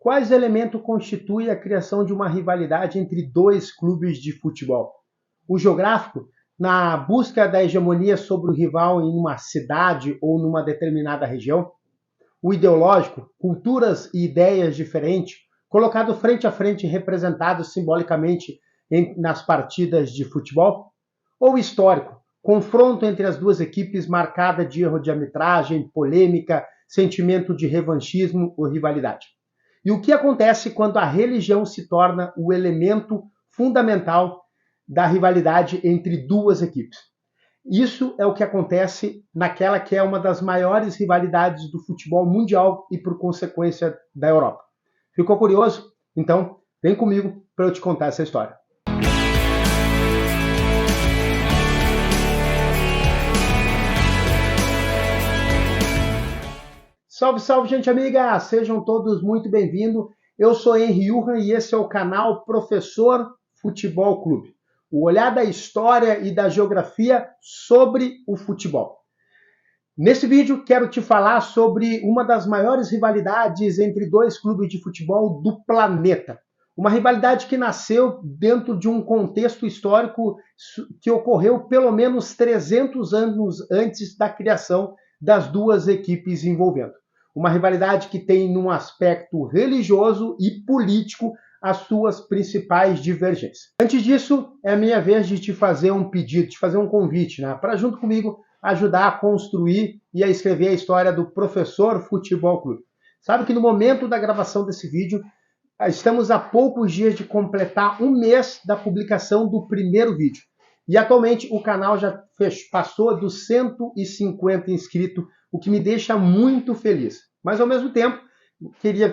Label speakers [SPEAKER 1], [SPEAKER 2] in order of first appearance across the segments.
[SPEAKER 1] Quais elementos constituem a criação de uma rivalidade entre dois clubes de futebol? O geográfico, na busca da hegemonia sobre o rival em uma cidade ou numa determinada região. O ideológico, culturas e ideias diferentes, colocado frente a frente e representados simbolicamente nas partidas de futebol. Ou histórico, confronto entre as duas equipes marcada de erro de arbitragem, polêmica, sentimento de revanchismo ou rivalidade. E o que acontece quando a religião se torna o elemento fundamental da rivalidade entre duas equipes? Isso é o que acontece naquela que é uma das maiores rivalidades do futebol mundial e, por consequência, da Europa. Ficou curioso? Então, vem comigo para eu te contar essa história. Salve, salve, gente amiga! Sejam todos muito bem-vindos. Eu sou Henry Johan e esse é o canal Professor Futebol Clube. O olhar da história e da geografia sobre o futebol. Nesse vídeo, quero te falar sobre uma das maiores rivalidades entre dois clubes de futebol do planeta. Uma rivalidade que nasceu dentro de um contexto histórico que ocorreu pelo menos 300 anos antes da criação das duas equipes envolvendo. Uma rivalidade que tem num aspecto religioso e político as suas principais divergências. Antes disso, é a minha vez de te fazer um pedido, de fazer um convite, né? Para junto comigo ajudar a construir e a escrever a história do Professor Futebol Clube. Sabe que no momento da gravação desse vídeo, estamos a poucos dias de completar um mês da publicação do primeiro vídeo. E atualmente o canal já passou dos 150 inscritos, o que me deixa muito feliz. Mas ao mesmo tempo,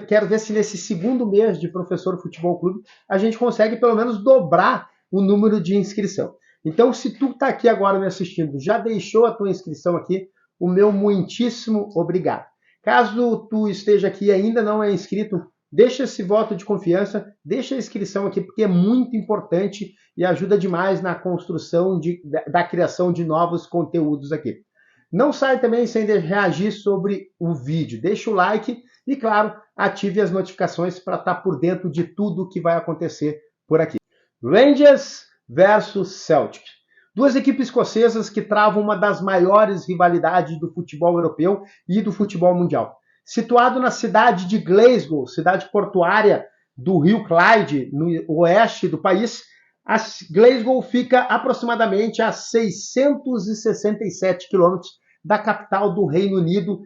[SPEAKER 1] quero ver se nesse segundo mês de Professor Futebol Clube a gente consegue pelo menos dobrar o número de inscrição. Então, se tu está aqui agora me assistindo, já deixou a tua inscrição aqui, o meu muitíssimo obrigado. Caso tu esteja aqui e ainda não é inscrito, deixa esse voto de confiança, deixa a inscrição aqui, porque é muito importante e ajuda demais na construção da criação de novos conteúdos aqui. Não sai também sem reagir sobre o vídeo. Deixa o like e, claro, ative as notificações para estar por dentro de tudo que vai acontecer por aqui. Rangers versus Celtic. Duas equipes escocesas que travam uma das maiores rivalidades do futebol europeu e do futebol mundial. Situado na cidade de Glasgow, cidade portuária do rio Clyde, no oeste do país, Glasgow fica aproximadamente a 667 quilômetros da capital do Reino Unido,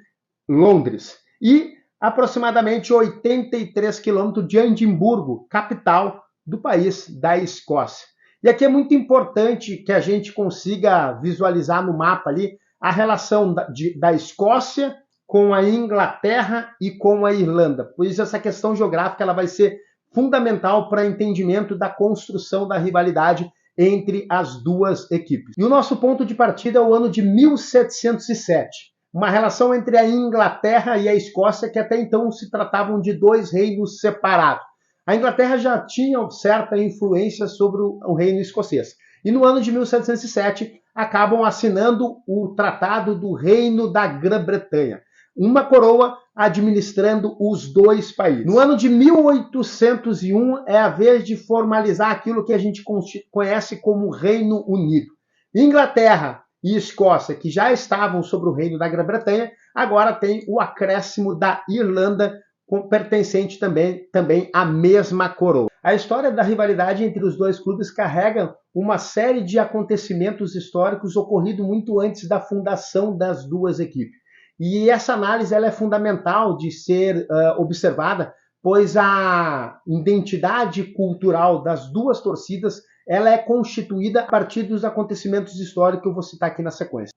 [SPEAKER 1] Londres, e aproximadamente 83 quilômetros de Edimburgo, capital do país da Escócia. E aqui é muito importante que a gente consiga visualizar no mapa ali a relação da Escócia com a Inglaterra e com a Irlanda, pois essa questão geográfica ela vai ser fundamental para o entendimento da construção da rivalidade entre as duas equipes. E o nosso ponto de partida é o ano de 1707, uma relação entre a Inglaterra e a Escócia que até então se tratavam de dois reinos separados. A Inglaterra já tinha certa influência sobre o reino escocês. E no ano de 1707 acabam assinando o Tratado do Reino da Grã-Bretanha. Uma coroa administrando os dois países. No ano de 1801 é a vez de formalizar aquilo que a gente conhece como Reino Unido. Inglaterra e Escócia, que já estavam sobre o Reino da Grã-Bretanha, agora tem o acréscimo da Irlanda, pertencente também à mesma coroa. A história da rivalidade entre os dois clubes carrega uma série de acontecimentos históricos ocorridos muito antes da fundação das duas equipes. E essa análise ela é fundamental de ser observada, pois a identidade cultural das duas torcidas ela é constituída a partir dos acontecimentos históricos que eu vou citar aqui na sequência.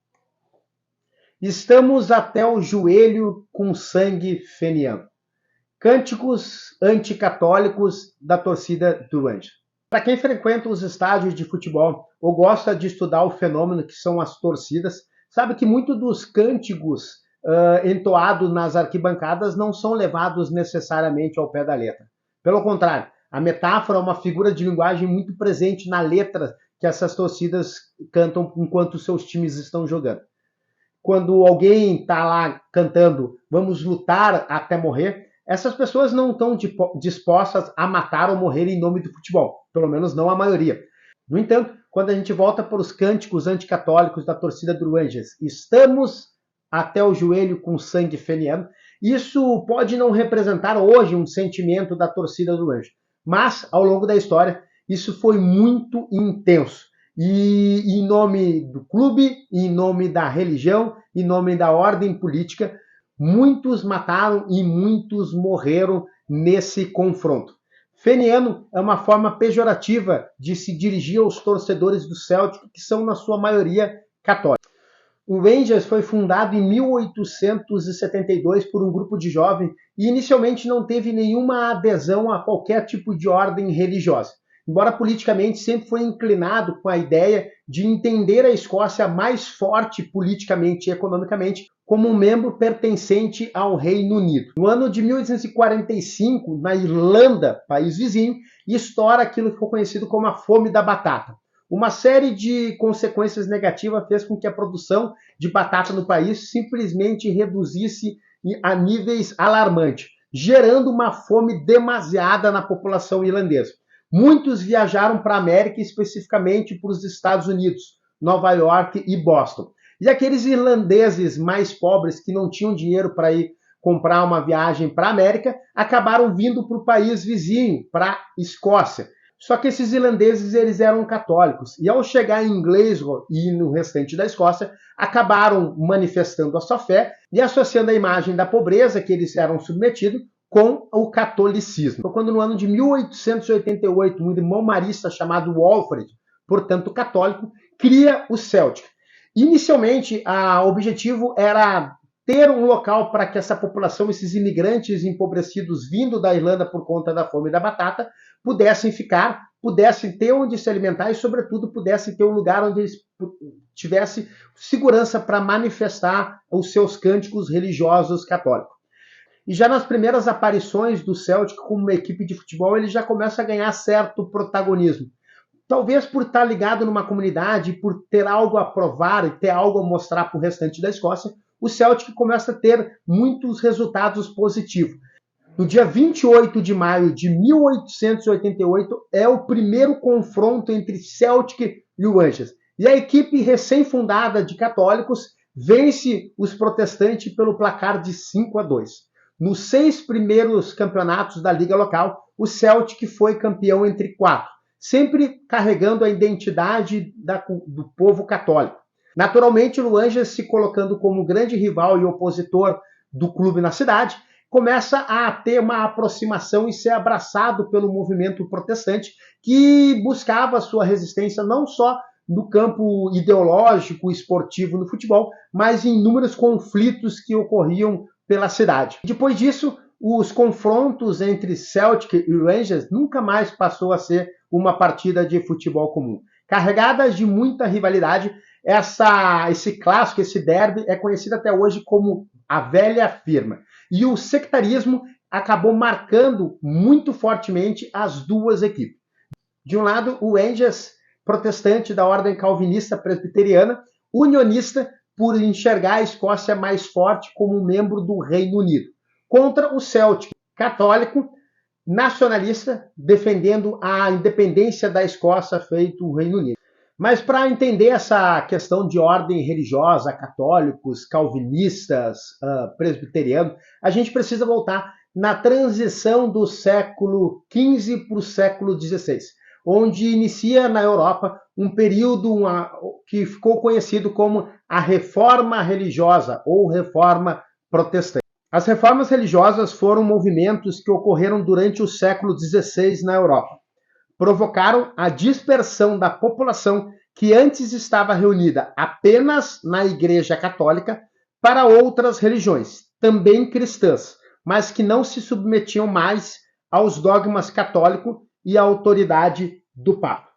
[SPEAKER 1] Estamos até o joelho com sangue feniano. Cânticos anticatólicos da torcida do Rangers. Para quem frequenta os estádios de futebol ou gosta de estudar o fenômeno que são as torcidas, sabe que muitos dos cânticos entoados nas arquibancadas não são levados necessariamente ao pé da letra. Pelo contrário, a metáfora é uma figura de linguagem muito presente na letra que essas torcidas cantam enquanto seus times estão jogando. Quando alguém está lá cantando "Vamos lutar até morrer", essas pessoas não estão dispostas a matar ou morrer em nome do futebol, pelo menos não a maioria. No entanto, quando a gente volta para os cânticos anticatólicos da torcida do Rangers, estamos até o joelho com sangue feniano, isso pode não representar hoje um sentimento da torcida do Rangers, mas ao longo da história isso foi muito intenso. E em nome do clube, em nome da religião, em nome da ordem política, muitos mataram e muitos morreram nesse confronto. Feniano é uma forma pejorativa de se dirigir aos torcedores do Celtic, que são, na sua maioria, católicos. O Rangers foi fundado em 1872 por um grupo de jovens e inicialmente não teve nenhuma adesão a qualquer tipo de ordem religiosa. Embora politicamente sempre foi inclinado com a ideia de entender a Escócia mais forte politicamente e economicamente como um membro pertencente ao Reino Unido. No ano de 1845, na Irlanda, país vizinho, estoura aquilo que ficou conhecido como a fome da batata. Uma série de consequências negativas fez com que a produção de batata no país simplesmente reduzisse a níveis alarmantes, gerando uma fome demasiada na população irlandesa. Muitos viajaram para a América, especificamente para os Estados Unidos, Nova York e Boston. E aqueles irlandeses mais pobres que não tinham dinheiro para ir comprar uma viagem para a América, acabaram vindo para o país vizinho, para a Escócia. Só que esses irlandeses eles eram católicos. E ao chegar em Glasgow e no restante da Escócia, acabaram manifestando a sua fé e associando a imagem da pobreza que eles eram submetidos com o catolicismo. Foi quando no ano de 1888, um irmão marista chamado Walfrid, portanto católico, cria o Celtic. Inicialmente, o objetivo era ter um local para que essa população, esses imigrantes empobrecidos vindo da Irlanda por conta da fome da batata, pudessem ficar, pudessem ter onde se alimentar e, sobretudo, pudessem ter um lugar onde eles tivessem segurança para manifestar os seus cânticos religiosos católicos. E já nas primeiras aparições do Celtic como uma equipe de futebol, ele já começa a ganhar certo protagonismo. Talvez por estar ligado numa comunidade, por ter algo a provar e ter algo a mostrar para o restante da Escócia, o Celtic começa a ter muitos resultados positivos. No dia 28 de maio de 1888 é o primeiro confronto entre Celtic e o Rangers. E a equipe recém-fundada de católicos vence os protestantes pelo placar de 5-2. Nos 6 primeiros campeonatos da liga local, o Celtic foi campeão entre 4, sempre carregando a identidade do povo católico. Naturalmente, o Rangers, se colocando como grande rival e opositor do clube na cidade, começa a ter uma aproximação e ser abraçado pelo movimento protestante que buscava sua resistência não só no campo ideológico, esportivo, no futebol, mas em inúmeros conflitos que ocorriam pela cidade. Depois disso, os confrontos entre Celtic e Rangers nunca mais passou a ser uma partida de futebol comum. Carregadas de muita rivalidade, esse clássico, esse derby, é conhecido até hoje como a velha firma. E o sectarismo acabou marcando muito fortemente as duas equipes. De um lado, o Rangers, protestante da ordem calvinista presbiteriana, unionista, por enxergar a Escócia mais forte como membro do Reino Unido. Contra o Celtic, católico, nacionalista, defendendo a independência da Escócia feito o Reino Unido. Mas para entender essa questão de ordem religiosa, católicos, calvinistas, presbiterianos, a gente precisa voltar na transição do século XV para o século XVI, onde inicia na Europa um período que ficou conhecido como a Reforma Religiosa ou Reforma Protestante. As reformas religiosas foram movimentos que ocorreram durante o século XVI na Europa. Provocaram a dispersão da população que antes estava reunida apenas na Igreja Católica para outras religiões, também cristãs, mas que não se submetiam mais aos dogmas católicos e à autoridade do Papa.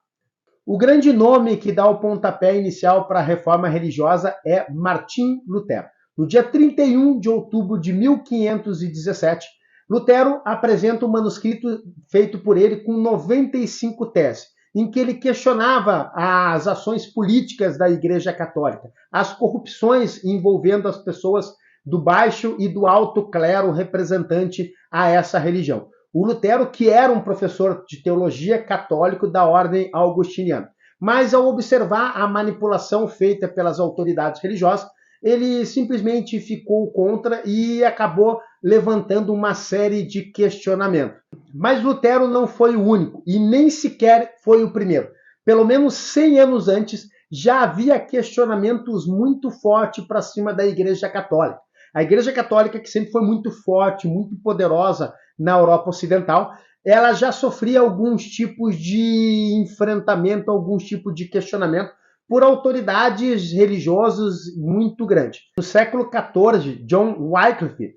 [SPEAKER 1] O grande nome que dá o pontapé inicial para a reforma religiosa é Martim Lutero. No dia 31 de outubro de 1517, Lutero apresenta um manuscrito feito por ele com 95 teses, em que ele questionava as ações políticas da Igreja Católica, as corrupções envolvendo as pessoas do baixo e do alto clero representante a essa religião. O Lutero, que era um professor de teologia católico da ordem augustiniana. Mas ao observar a manipulação feita pelas autoridades religiosas, ele simplesmente ficou contra e acabou levantando uma série de questionamentos. Mas Lutero não foi o único e nem sequer foi o primeiro. Pelo menos 100 anos antes, já havia questionamentos muito fortes para cima da Igreja Católica. A Igreja Católica, que sempre foi muito forte, muito poderosa na Europa Ocidental, ela já sofria alguns tipos de enfrentamento, alguns tipos de questionamento por autoridades religiosas muito grandes. No século XIV, John Wycliffe,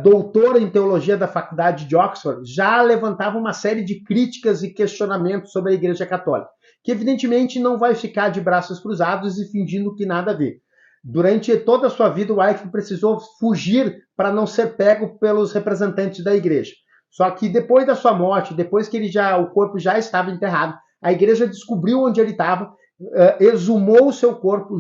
[SPEAKER 1] doutor em teologia da Faculdade de Oxford, já levantava uma série de críticas e questionamentos sobre a Igreja Católica, que evidentemente não vai ficar de braços cruzados e fingindo que nada vê. Durante toda a sua vida, Wycliffe precisou fugir para não ser pego pelos representantes da Igreja. Só que depois da sua morte, depois que o corpo já estava enterrado, a Igreja descobriu onde ele estava, exumou o seu corpo,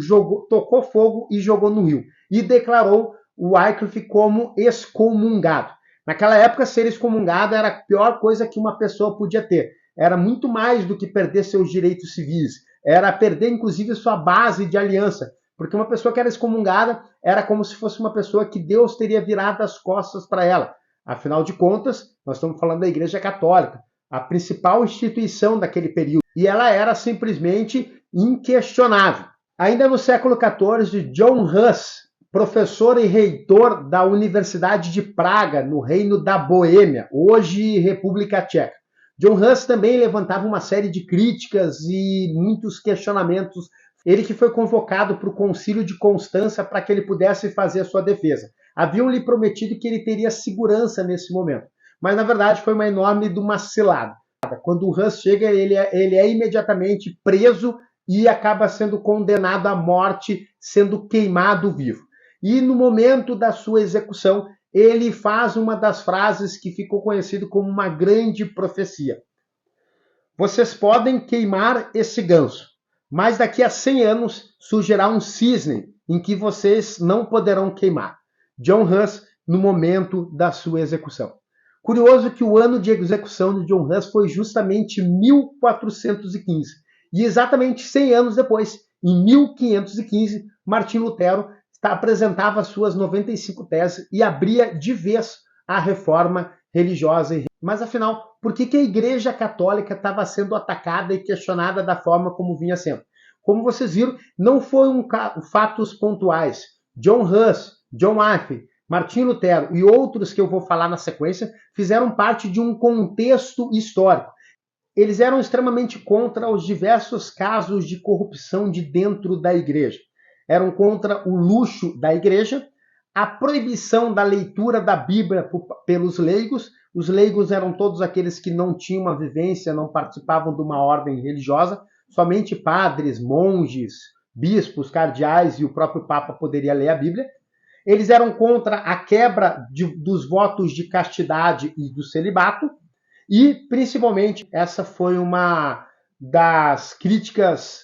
[SPEAKER 1] tocou fogo e jogou no rio. E declarou o Wycliffe como excomungado. Naquela época, ser excomungado era a pior coisa que uma pessoa podia ter. Era muito mais do que perder seus direitos civis. Era perder, inclusive, sua base de aliança. Porque uma pessoa que era excomungada era como se fosse uma pessoa que Deus teria virado as costas para ela. Afinal de contas, nós estamos falando da Igreja Católica, a principal instituição daquele período. E ela era simplesmente inquestionável. Ainda no século XIV, John Hus, professor e reitor da Universidade de Praga, no Reino da Boêmia, hoje República Tcheca. John Hus também levantava uma série de críticas e muitos questionamentos. Ele que foi convocado para o Concílio de Constança para que ele pudesse fazer a sua defesa. Haviam-lhe prometido que ele teria segurança nesse momento. Mas, na verdade, foi uma enorme de uma cilada. Quando o Hus chega, ele é imediatamente preso e acaba sendo condenado à morte, sendo queimado vivo. E no momento da sua execução, ele faz uma das frases que ficou conhecido como uma grande profecia. Vocês podem queimar esse ganso, mas daqui a 100 anos surgirá um cisne em que vocês não poderão queimar. John Hus, no momento da sua execução. Curioso que o ano de execução de John Hus foi justamente 1415. E exatamente 100 anos depois, em 1515, Martinho Lutero apresentava suas 95 teses e abria de vez a reforma religiosa. Mas afinal, por que a Igreja Católica estava sendo atacada e questionada da forma como vinha sendo? Como vocês viram, não foram fatos pontuais. John Hus, John Wycliffe, Martinho Lutero e outros que eu vou falar na sequência fizeram parte de um contexto histórico. Eles eram extremamente contra os diversos casos de corrupção de dentro da igreja. Eram contra o luxo da igreja, a proibição da leitura da Bíblia pelos leigos. Os leigos eram todos aqueles que não tinham uma vivência, não participavam de uma ordem religiosa. Somente padres, monges, bispos, cardeais e o próprio Papa poderia ler a Bíblia. Eles eram contra a quebra dos votos de castidade e do celibato. E, principalmente, essa foi uma das críticas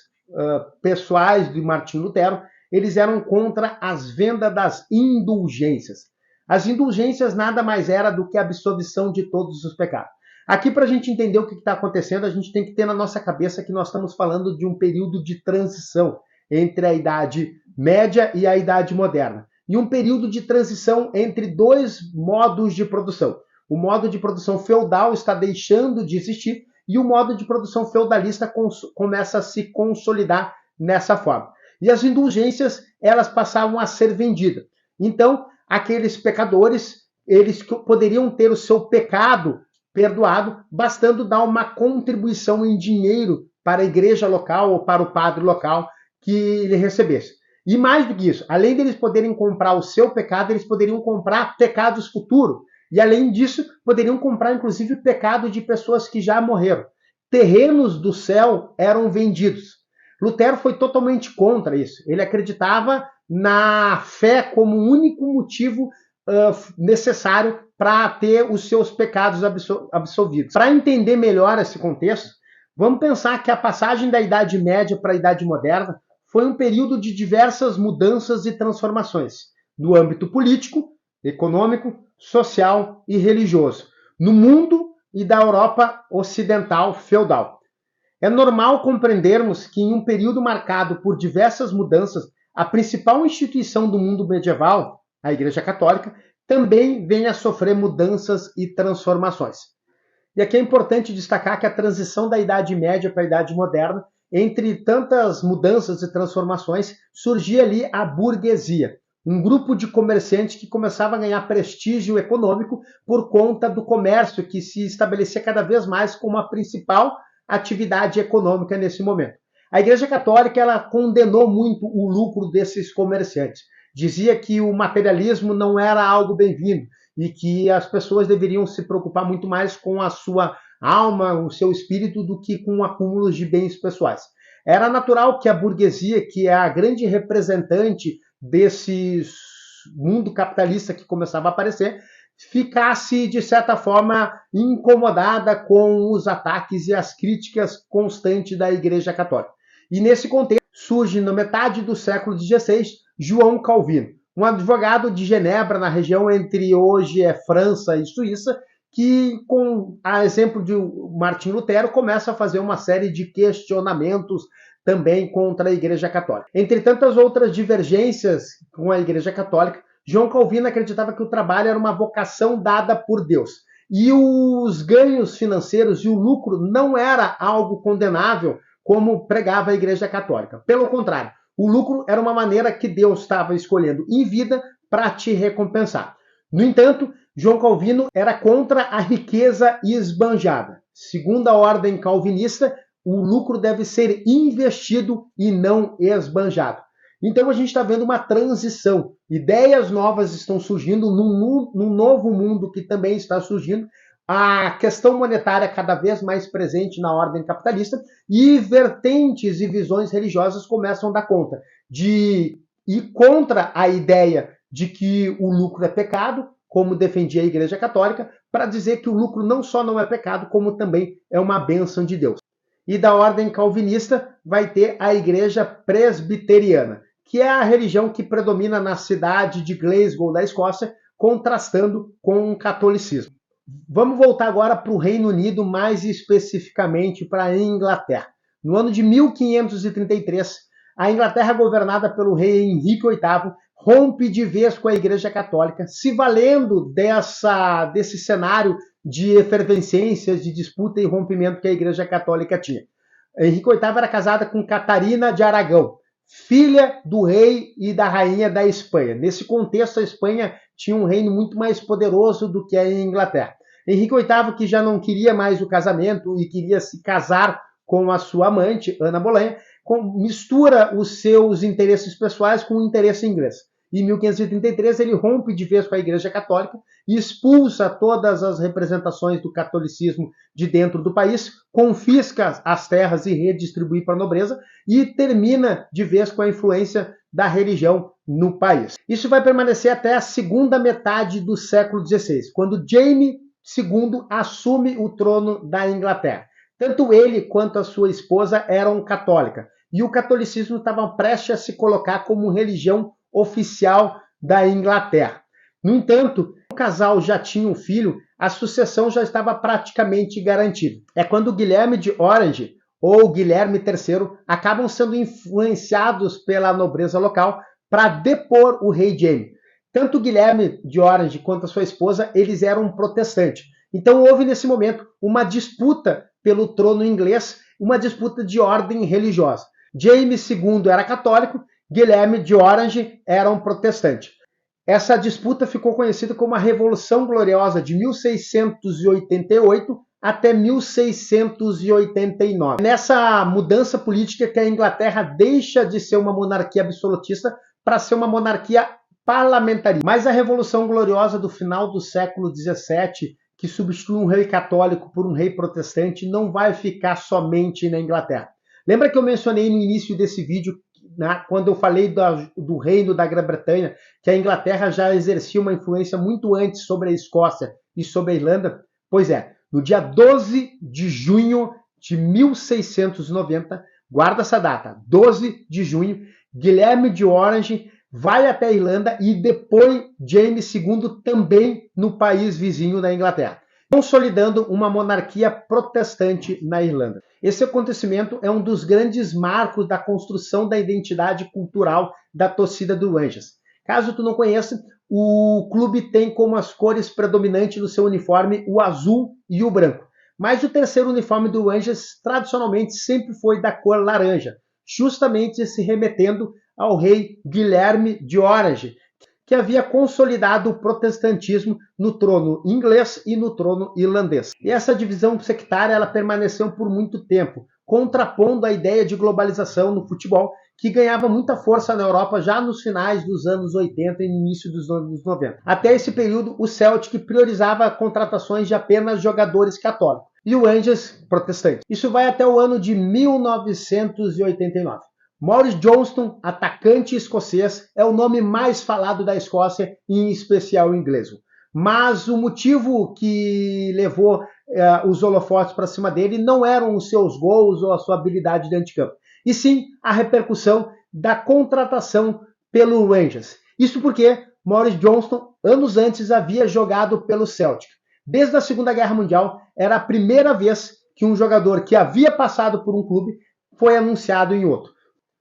[SPEAKER 1] pessoais de Martinho Lutero. Eles eram contra as vendas das indulgências. As indulgências nada mais era do que a absolvição de todos os pecados. Aqui, para a gente entender o que está acontecendo, a gente tem que ter na nossa cabeça que nós estamos falando de um período de transição entre a Idade Média e a Idade Moderna. E um período de transição entre dois modos de produção. O modo de produção feudal está deixando de existir e o modo de produção feudalista começa a se consolidar nessa forma. E as indulgências, elas passavam a ser vendidas. Então, aqueles pecadores, eles poderiam ter o seu pecado perdoado, bastando dar uma contribuição em dinheiro para a igreja local ou para o padre local que ele recebesse. E mais do que isso, além deles poderem comprar o seu pecado, eles poderiam comprar pecados futuros. E além disso, poderiam comprar inclusive o pecado de pessoas que já morreram. Terrenos do céu eram vendidos. Lutero foi totalmente contra isso. Ele acreditava na fé como o único motivo necessário para ter os seus pecados absolvidos. Para entender melhor esse contexto, vamos pensar que a passagem da Idade Média para a Idade Moderna foi um período de diversas mudanças e transformações. no âmbito político, econômico, social e religioso, no mundo e da Europa ocidental feudal. É normal compreendermos que em um período marcado por diversas mudanças, a principal instituição do mundo medieval, a Igreja Católica, também vem a sofrer mudanças e transformações. E aqui é importante destacar que a transição da Idade Média para a Idade Moderna, entre tantas mudanças e transformações, surgia ali a burguesia, um grupo de comerciantes que começava a ganhar prestígio econômico por conta do comércio, que se estabelecia cada vez mais como a principal atividade econômica nesse momento. A Igreja Católica ela condenou muito o lucro desses comerciantes. Dizia que o materialismo não era algo bem-vindo e que as pessoas deveriam se preocupar muito mais com a sua alma, o seu espírito, do que com o acúmulo de bens pessoais. Era natural que a burguesia, que é a grande representante desse mundo capitalista que começava a aparecer, ficasse, de certa forma, incomodada com os ataques e as críticas constantes da Igreja Católica. E nesse contexto surge, na metade do século XVI, João Calvino, um advogado de Genebra, na região entre hoje é França e Suíça, que, com a exemplo de Martim Lutero, começa a fazer uma série de questionamentos também contra a Igreja Católica. Entre tantas outras divergências com a Igreja Católica, João Calvino acreditava que o trabalho era uma vocação dada por Deus. E os ganhos financeiros e o lucro não era algo condenável, como pregava a Igreja Católica. Pelo contrário, o lucro era uma maneira que Deus estava escolhendo em vida para te recompensar. No entanto, João Calvino era contra a riqueza esbanjada. Segundo a ordem calvinista, o lucro deve ser investido e não esbanjado. Então a gente está vendo uma transição. Ideias novas estão surgindo num novo mundo que também está surgindo. A questão monetária cada vez mais presente na ordem capitalista e vertentes e visões religiosas começam a dar conta de ir contra a ideia de que o lucro é pecado, como defendia a Igreja Católica, para dizer que o lucro não só não é pecado, como também é uma bênção de Deus. E da ordem calvinista vai ter a Igreja Presbiteriana, que é a religião que predomina na cidade de Glasgow, da Escócia, contrastando com o catolicismo. Vamos voltar agora para o Reino Unido, mais especificamente para a Inglaterra. No ano de 1533, a Inglaterra, governada pelo rei Henrique VIII, rompe de vez com a Igreja Católica, se valendo desse cenário de efervescências, de disputa e rompimento que a Igreja Católica tinha. Henrique VIII era casada com Catarina de Aragão, filha do rei e da rainha da Espanha. Nesse contexto, a Espanha tinha um reino muito mais poderoso do que a Inglaterra. Henrique VIII, que já não queria mais o casamento e queria se casar com a sua amante, Ana Boleyn, mistura os seus interesses pessoais com o interesse inglês. Em 1533, ele rompe de vez com a Igreja Católica e expulsa todas as representações do catolicismo de dentro do país, confisca as terras e redistribui para a nobreza e termina de vez com a influência da religião no país. Isso vai permanecer até a segunda metade do século XVI, quando Jaime II assume o trono da Inglaterra. Tanto ele quanto a sua esposa eram católicas, e o catolicismo estava prestes a se colocar como religião oficial da Inglaterra. No entanto, o casal já tinha um filho, a sucessão já estava praticamente garantida. É quando Guilherme de Orange ou Guilherme III acabam sendo influenciados pela nobreza local para depor o rei Jaime. Tanto Guilherme de Orange quanto a sua esposa, eles eram protestantes. Então houve nesse momento uma disputa pelo trono inglês, uma disputa de ordem religiosa. Jaime II era católico, Guilherme de Orange era um protestante. Essa disputa ficou conhecida como a Revolução Gloriosa de 1688 até 1689. Nessa mudança política que a Inglaterra deixa de ser uma monarquia absolutista para ser uma monarquia parlamentarista. Mas a Revolução Gloriosa do final do século XVII, que substitui um rei católico por um rei protestante, não vai ficar somente na Inglaterra. Lembra que eu mencionei no início desse vídeo, quando eu falei do reino da Grã-Bretanha, que a Inglaterra já exercia uma influência muito antes sobre a Escócia e sobre a Irlanda? Pois é, no dia 12 de junho de 1690, guarda essa data, 12 de junho, Guilherme de Orange vai até a Irlanda e depõe James II também no país vizinho da Inglaterra, consolidando uma monarquia protestante na Irlanda. Esse acontecimento é um dos grandes marcos da construção da identidade cultural da torcida do Rangers. Caso tu não conheça, o clube tem como as cores predominantes no seu uniforme o azul e o branco. Mas o terceiro uniforme do Rangers tradicionalmente sempre foi da cor laranja, justamente se remetendo ao rei Guilherme de Orange, que havia consolidado o protestantismo no trono inglês e no trono irlandês. E essa divisão sectária ela permaneceu por muito tempo, contrapondo a ideia de globalização no futebol, que ganhava muita força na Europa já nos finais dos anos 80 e no início dos anos 90. Até esse período, o Celtic priorizava contratações de apenas jogadores católicos e o Rangers protestante. Isso vai até o ano de 1989. Maurice Johnston, atacante escocês, é o nome mais falado da Escócia, em especial inglês. Mas o motivo que levou os holofotes para cima dele não eram os seus gols ou a sua habilidade dentro de campo, e sim a repercussão da contratação pelo Rangers. Isso porque Maurice Johnston, anos antes, havia jogado pelo Celtic. Desde a Segunda Guerra Mundial, era a primeira vez que um jogador que havia passado por um clube foi anunciado em outro.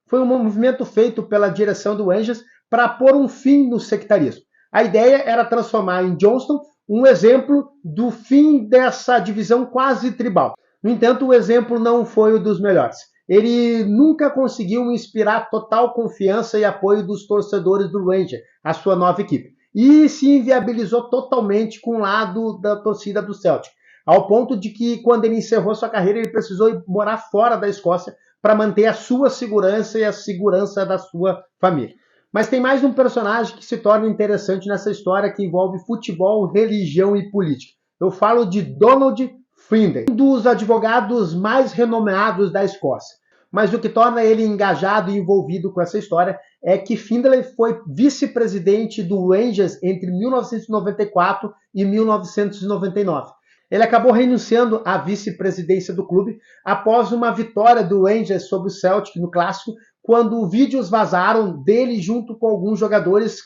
[SPEAKER 1] Foi um movimento feito pela direção do Rangers para pôr um fim no sectarismo. A ideia era transformar em Johnston um exemplo do fim dessa divisão quase tribal. No entanto, o exemplo não foi o dos melhores. Ele nunca conseguiu inspirar total confiança e apoio dos torcedores do Rangers, a sua nova equipe, e se inviabilizou totalmente com o lado da torcida do Celtic, ao ponto de que, quando ele encerrou sua carreira, ele precisou morar fora da Escócia para manter a sua segurança e a segurança da sua família. Mas tem mais um personagem que se torna interessante nessa história que envolve futebol, religião e política. Eu falo de Donald Findlay, um dos advogados mais renomeados da Escócia. Mas o que torna ele engajado e envolvido com essa história é que Findlay foi vice-presidente do Rangers entre 1994 e 1999. Ele acabou renunciando à vice-presidência do clube após uma vitória do Rangers sobre o Celtic no clássico, quando vídeos vazaram dele junto com alguns jogadores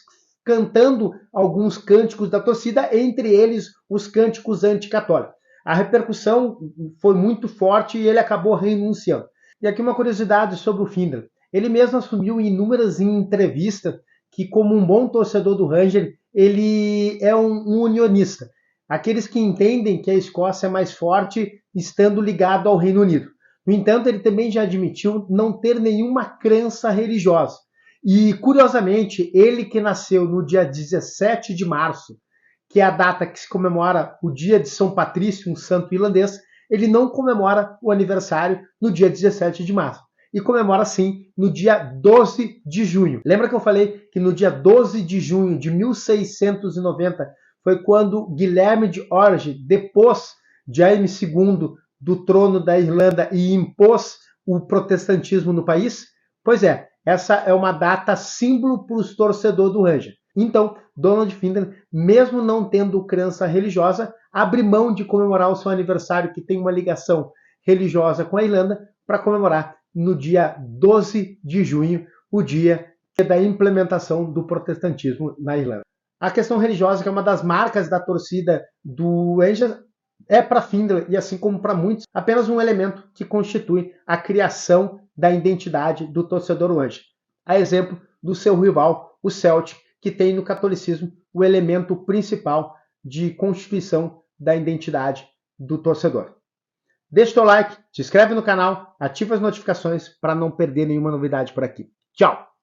[SPEAKER 1] cantando alguns cânticos da torcida, entre eles os cânticos anticatólicos. A repercussão foi muito forte e ele acabou renunciando. E aqui uma curiosidade sobre o Findlay. Ele mesmo assumiu em inúmeras entrevistas que, como um bom torcedor do Rangers, ele é um unionista. Aqueles que entendem que a Escócia é mais forte estando ligado ao Reino Unido. No entanto, ele também já admitiu não ter nenhuma crença religiosa. E, curiosamente, ele que nasceu no dia 17 de março, que é a data que se comemora o dia de São Patrício, um santo irlandês, ele não comemora o aniversário no dia 17 de março. E comemora, sim, no dia 12 de junho. Lembra que eu falei que no dia 12 de junho de 1690 foi quando Guilherme de Orange depôs James II do trono da Irlanda e impôs o protestantismo no país? Pois é, essa é uma data símbolo para os torcedores do Rangers. Então, Donald Findlay, mesmo não tendo crença religiosa, abre mão de comemorar o seu aniversário, que tem uma ligação religiosa com a Irlanda, para comemorar no dia 12 de junho, o dia da implementação do protestantismo na Irlanda. A questão religiosa, que é uma das marcas da torcida do Rangers, é para Findlay, e assim como para muitos, apenas um elemento que constitui a criação da identidade do torcedor Rangers. A exemplo do seu rival, o Celtic, que tem no catolicismo o elemento principal de constituição da identidade do torcedor. Deixa o teu like, se inscreve no canal, ativa as notificações para não perder nenhuma novidade por aqui. Tchau!